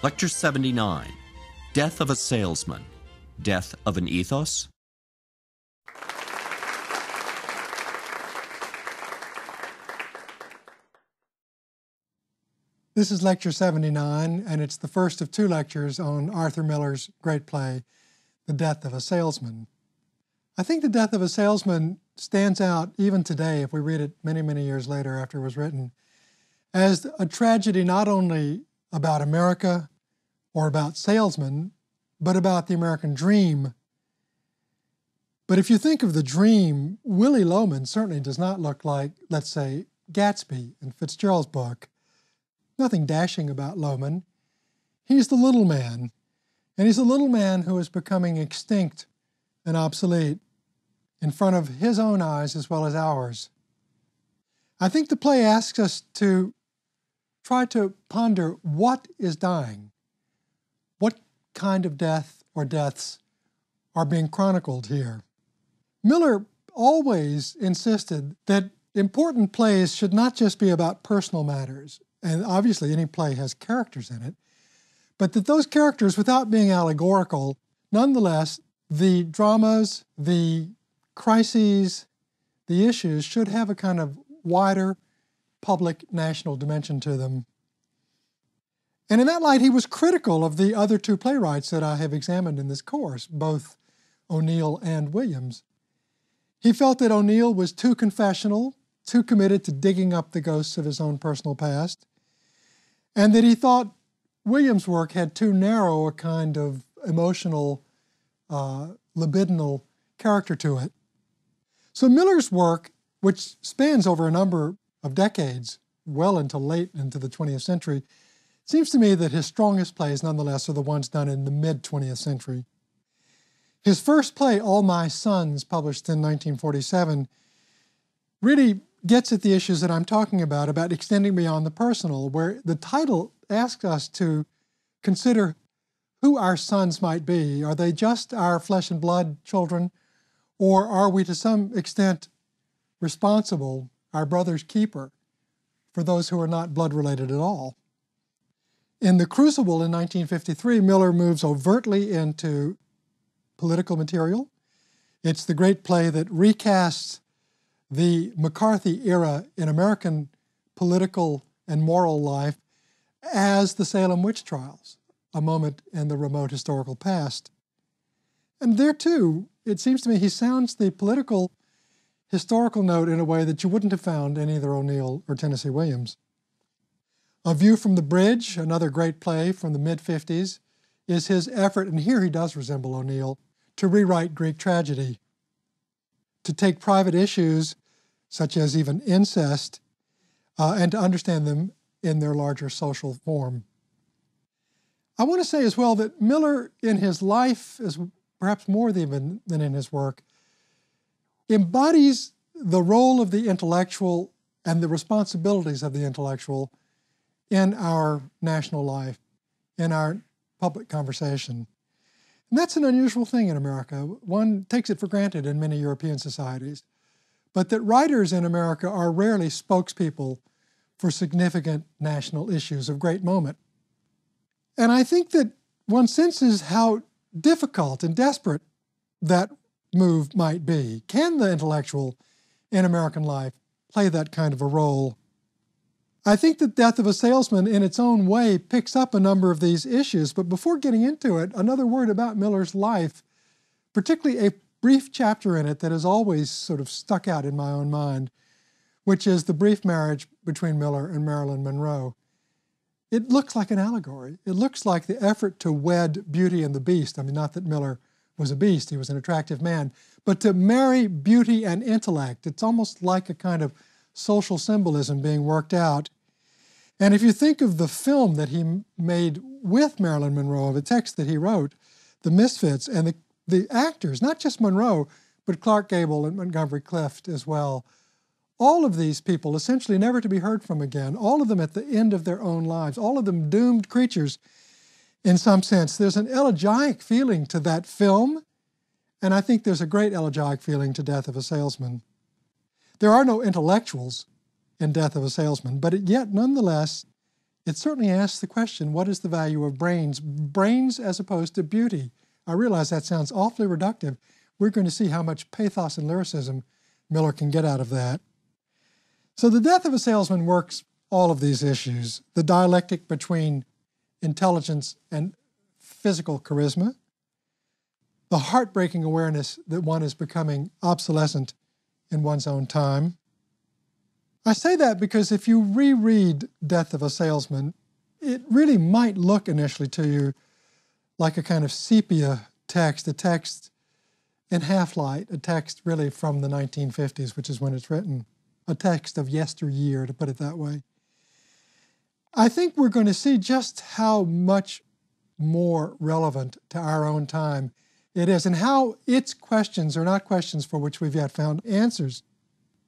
Lecture 79, Death of a Salesman, Death of an Ethos. This is Lecture 79, and it's the first of two lectures on Arthur Miller's great play, The Death of a Salesman. I think The Death of a Salesman stands out even today, if we read it many, many years later after it was written, as a tragedy not only about America or about salesmen, but about the American dream. But if you think of the dream, Willy Loman certainly does not look like, let's say, Gatsby in Fitzgerald's book. Nothing dashing about Loman. He's the little man, and he's a little man who is becoming extinct and obsolete in front of his own eyes as well as ours. I think the play asks us to try to ponder what is dying, what kind of death or deaths are being chronicled here. Miller always insisted that important plays should not just be about personal matters, and obviously any play has characters in it, but that those characters, without being allegorical, nonetheless, the dramas, the crises, the issues should have a kind of wider public national dimension to them. And in that light, he was critical of the other two playwrights that I have examined in this course, both O'Neill and Williams. He felt that O'Neill was too confessional, too committed to digging up the ghosts of his own personal past, and that he thought Williams' work had too narrow a kind of emotional, libidinal character to it. So Miller's work, which spans over a number of decades, well late into the 20th century, it seems to me that his strongest plays, nonetheless, are the ones done in the mid-20th century. His first play, All My Sons, published in 1947, really gets at the issues that I'm talking about extending beyond the personal, where the title asks us to consider who our sons might be. Are they just our flesh and blood children, or are we to some extent responsible, our brother's keeper, for those who are not blood-related at all? In The Crucible in 1953, Miller moves overtly into political material. It's the great play that recasts the McCarthy era in American political and moral life as the Salem witch trials, a moment in the remote historical past. And there too, it seems to me he sounds the political historical note in a way that you wouldn't have found in either O'Neill or Tennessee Williams. A View from the Bridge, another great play from the mid-50s, is his effort, and here he does resemble O'Neill, to rewrite Greek tragedy, to take private issues such as even incest, and to understand them in their larger social form. I want to say as well that Miller, in his life, as perhaps more even than in his work, embodies the role of the intellectual and the responsibilities of the intellectual in our national life, in our public conversation. And that's an unusual thing in America. One takes it for granted in many European societies, but that writers in America are rarely spokespeople for significant national issues of great moment. And I think that one senses how difficult and desperate that move might be. Can the intellectual in American life play that kind of a role? I think that Death of a Salesman in its own way picks up a number of these issues, but before getting into it, another word about Miller's life, particularly a brief chapter in it that has always sort of stuck out in my own mind, which is the brief marriage between Miller and Marilyn Monroe. It looks like an allegory. It looks like the effort to wed Beauty and the Beast. I mean, not that Miller was a beast, he was an attractive man, but to marry beauty and intellect. It's almost like a kind of social symbolism being worked out. And if you think of the film that he made with Marilyn Monroe, the text that he wrote, The Misfits, and the actors, not just Monroe, but Clark Gable and Montgomery Clift as well, all of these people essentially never to be heard from again, all of them at the end of their own lives, all of them doomed creatures in some sense. There's an elegiac feeling to that film, and I think there's a great elegiac feeling to Death of a Salesman. There are no intellectuals in Death of a Salesman, but yet nonetheless it certainly asks the question, what is the value of brains? Brains as opposed to beauty. I realize that sounds awfully reductive. We're going to see how much pathos and lyricism Miller can get out of that. So The Death of a Salesman works all of these issues, the dialectic between intelligence and physical charisma, the heartbreaking awareness that one is becoming obsolescent in one's own time. I say that because if you reread Death of a Salesman, it really might look initially to you like a kind of sepia text, a text in half-light, a text really from the 1950s, which is when it's written, a text of yesteryear, to put it that way. I think we're going to see just how much more relevant to our own time it is, and how its questions are not questions for which we've yet found answers.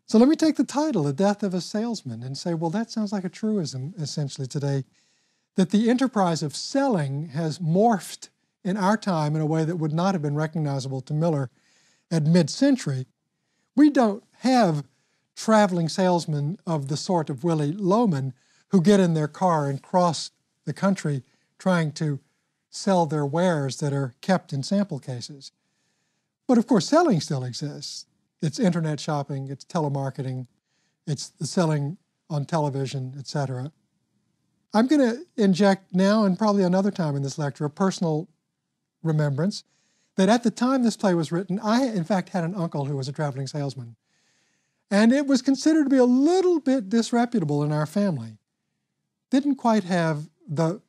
So let me take the title, The Death of a Salesman, and say, well, that sounds like a truism, essentially, today, that the enterprise of selling has morphed in our time in a way that would not have been recognizable to Miller at mid-century. We don't have traveling salesmen of the sort of Willy Loman who get in their car and cross the country trying to sell their wares that are kept in sample cases. But of course, selling still exists. It's internet shopping, it's telemarketing, it's the selling on television, etc. I'm going to inject now and probably another time in this lecture a personal remembrance that at the time this play was written, I in fact had an uncle who was a traveling salesman. And it was considered to be a little bit disreputable in our family. Didn't quite have the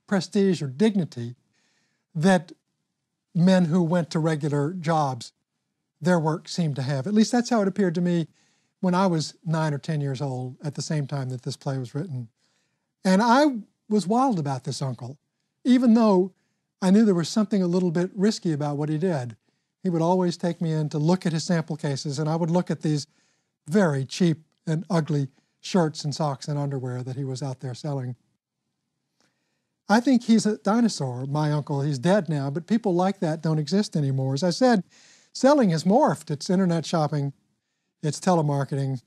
prestige or dignity that men who went to regular jobs, their work seemed to have. At least that's how it appeared to me when I was 9 or 10 years old at the same time that this play was written. And I was wild about this uncle, even though I knew there was something a little bit risky about what he did. He would always take me in to look at his sample cases, and I would look at these very cheap and ugly shirts and socks and underwear that he was out there selling. I think he's a dinosaur, my uncle. He's dead now, but people like that don't exist anymore. As I said, selling has morphed. It's internet shopping, it's telemarketing,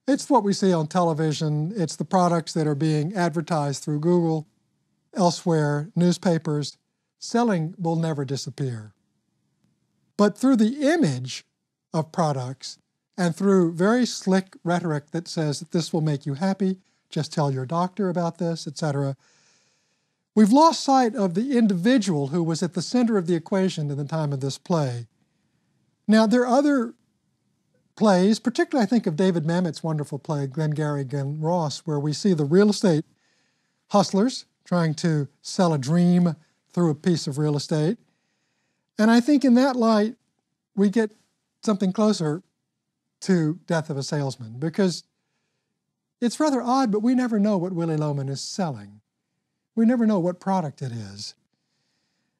it's what we see on television, it's the products that are being advertised through Google, elsewhere, newspapers. Selling will never disappear. But through the image of products and through very slick rhetoric that says that this will make you happy, just tell your doctor about this, etc., we've lost sight of the individual who was at the center of the equation in the time of this play. Now, there are other plays, particularly I think of David Mamet's wonderful play, Glengarry Glen Ross, where we see the real estate hustlers trying to sell a dream through a piece of real estate. And I think in that light, we get something closer to Death of a Salesman, because it's rather odd, but we never know what Willy Loman is selling. We never know what product it is.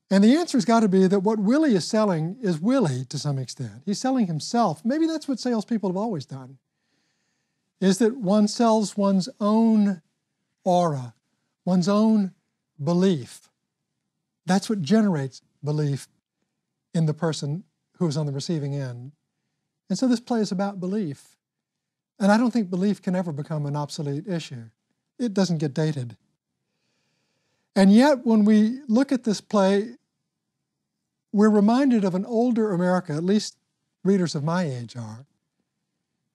And the answer's got to be that what Willy is selling is Willy to some extent. He's selling himself. Maybe that's what salespeople have always done, is that one sells one's own aura, one's own belief. That's what generates belief in the person who is on the receiving end. And so this play is about belief. And I don't think belief can ever become an obsolete issue. It doesn't get dated. And yet, when we look at this play, we're reminded of an older America, at least readers of my age are.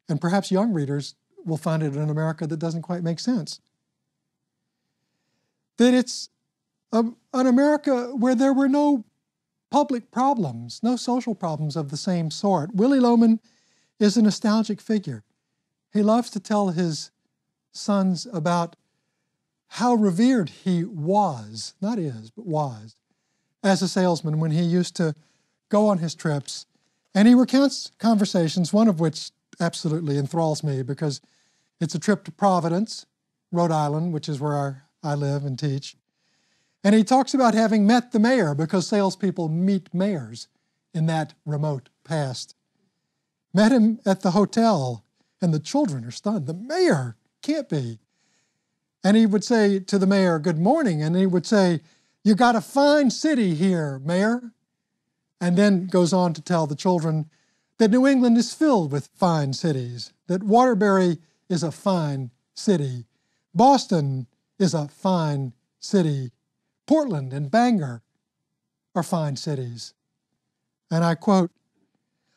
And perhaps young readers will find it an America that doesn't quite make sense. That it's an America where there were no public problems, no social problems of the same sort. Willy Loman is a nostalgic figure. He loves to tell his sons about how revered he was, not is, but was, as a salesman when he used to go on his trips. And he recounts conversations, one of which absolutely enthralls me because it's a trip to Providence, Rhode Island, which is where I live and teach. And he talks about having met the mayor, because salespeople meet mayors in that remote past. Met him at the hotel, and the children are stunned. The mayor? Can't be. And he would say to the mayor, "Good morning," and he would say, "You got a fine city here, Mayor." And then goes on to tell the children that New England is filled with fine cities, that Waterbury is a fine city. Boston is a fine city. Portland and Bangor are fine cities. And I quote,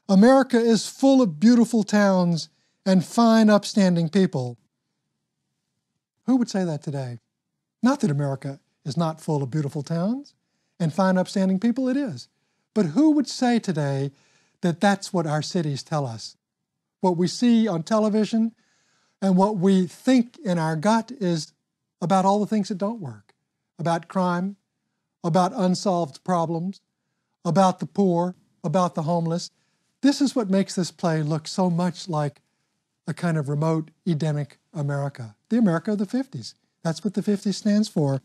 "America is full of beautiful towns and fine, upstanding people." Who would say that today? Not that America is not full of beautiful towns and fine, upstanding people, it is. But who would say today that that's what our cities tell us? What we see on television and what we think in our gut is about all the things that don't work, about crime, about unsolved problems, about the poor, about the homeless. This is what makes this play look so much like a kind of remote Edenic America, the America of the 50s. That's what the 50s stands for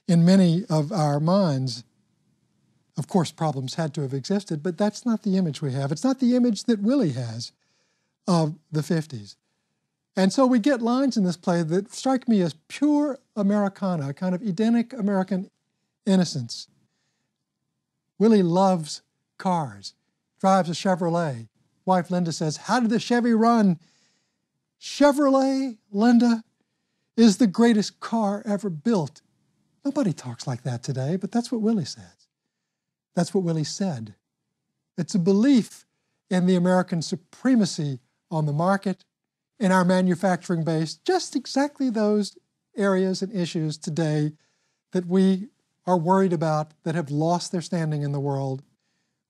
in many of our minds. Of course, problems had to have existed, but that's not the image we have. It's not the image that Willie has of the 50s. And so we get lines in this play that strike me as pure Americana, a kind of Edenic American innocence. Willie loves cars, drives a Chevrolet. Wife Linda says, "How did the Chevy run?" "Chevrolet, Linda, is the greatest car ever built." Nobody talks like that today, but that's what Willie says. That's what Willie said. It's a belief in the American supremacy on the market, in our manufacturing base, just exactly those areas and issues today that we are worried about, that have lost their standing in the world.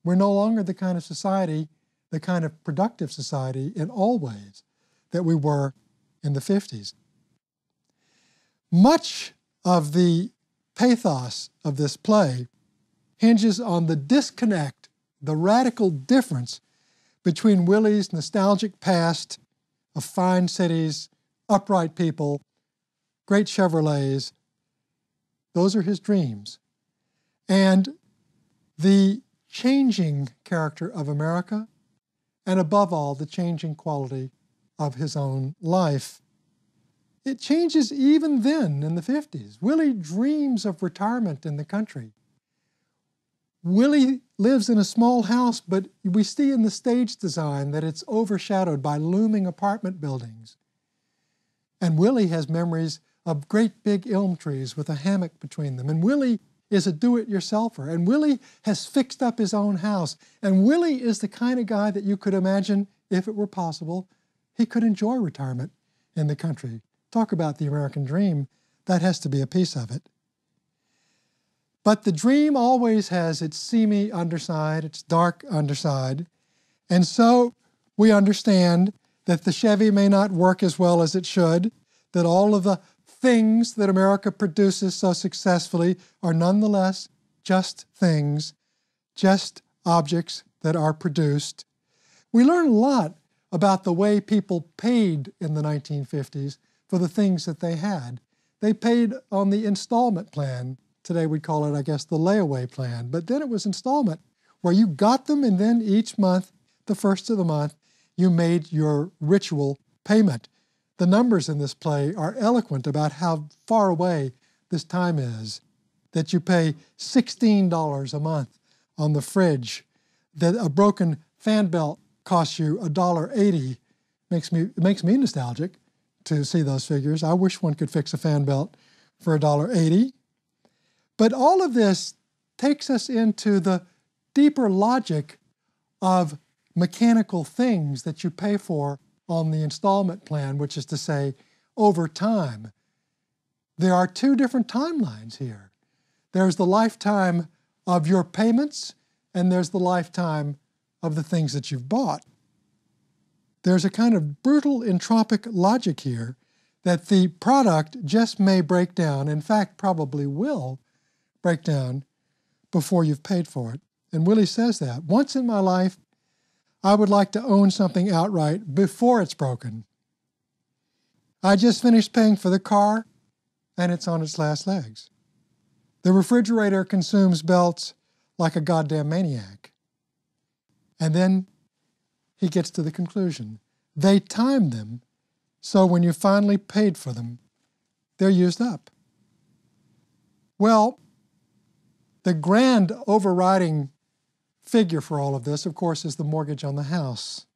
We're no longer the kind of society, the kind of productive society in all ways that we were in the 50s. Much of the pathos of this play hinges on the disconnect, the radical difference between Willie's nostalgic past of fine cities, upright people, great Chevrolets. Those are his dreams. And the changing character of America, and above all, the changing quality of his own life. It changes even then in the 50s. Willie dreams of retirement in the country. Willie lives in a small house, but we see in the stage design that it's overshadowed by looming apartment buildings. And Willie has memories of great big elm trees with a hammock between them. And Willie is a do-it-yourselfer. And Willie has fixed up his own house. And Willie is the kind of guy that you could imagine, if it were possible, he could enjoy retirement in the country. Talk about the American dream. That has to be a piece of it. But the dream always has its seamy underside, its dark underside. And so we understand that the Chevy may not work as well as it should, that all of the things that America produces so successfully are nonetheless just things, just objects that are produced. We learn a lot about the way people paid in the 1950s for the things that they had. They paid on the installment plan. Today we'd call it, I guess, the layaway plan. But then it was installment, where you got them and then each month, the first of the month, you made your ritual payment. The numbers in this play are eloquent about how far away this time is, that you pay $16 a month on the fridge, that a broken fan belt costs you $1.80. It makes me nostalgic to see those figures. I wish one could fix a fan belt for $1.80. But all of this takes us into the deeper logic of mechanical things that you pay for on the installment plan, which is to say, over time. There are two different timelines here. There's the lifetime of your payments, and there's the lifetime of the things that you've bought. There's a kind of brutal entropic logic here that the product just may break down, in fact, probably will break down before you've paid for it. And Willie says that. Once in my life, I would like to own something outright before it's broken. I just finished paying for the car, and it's on its last legs. The refrigerator consumes belts like a goddamn maniac. And then he gets to the conclusion. They timed them, so when you finally paid for them, they're used up. Well, the grand overriding figure for all of this, of course, is the mortgage on the house.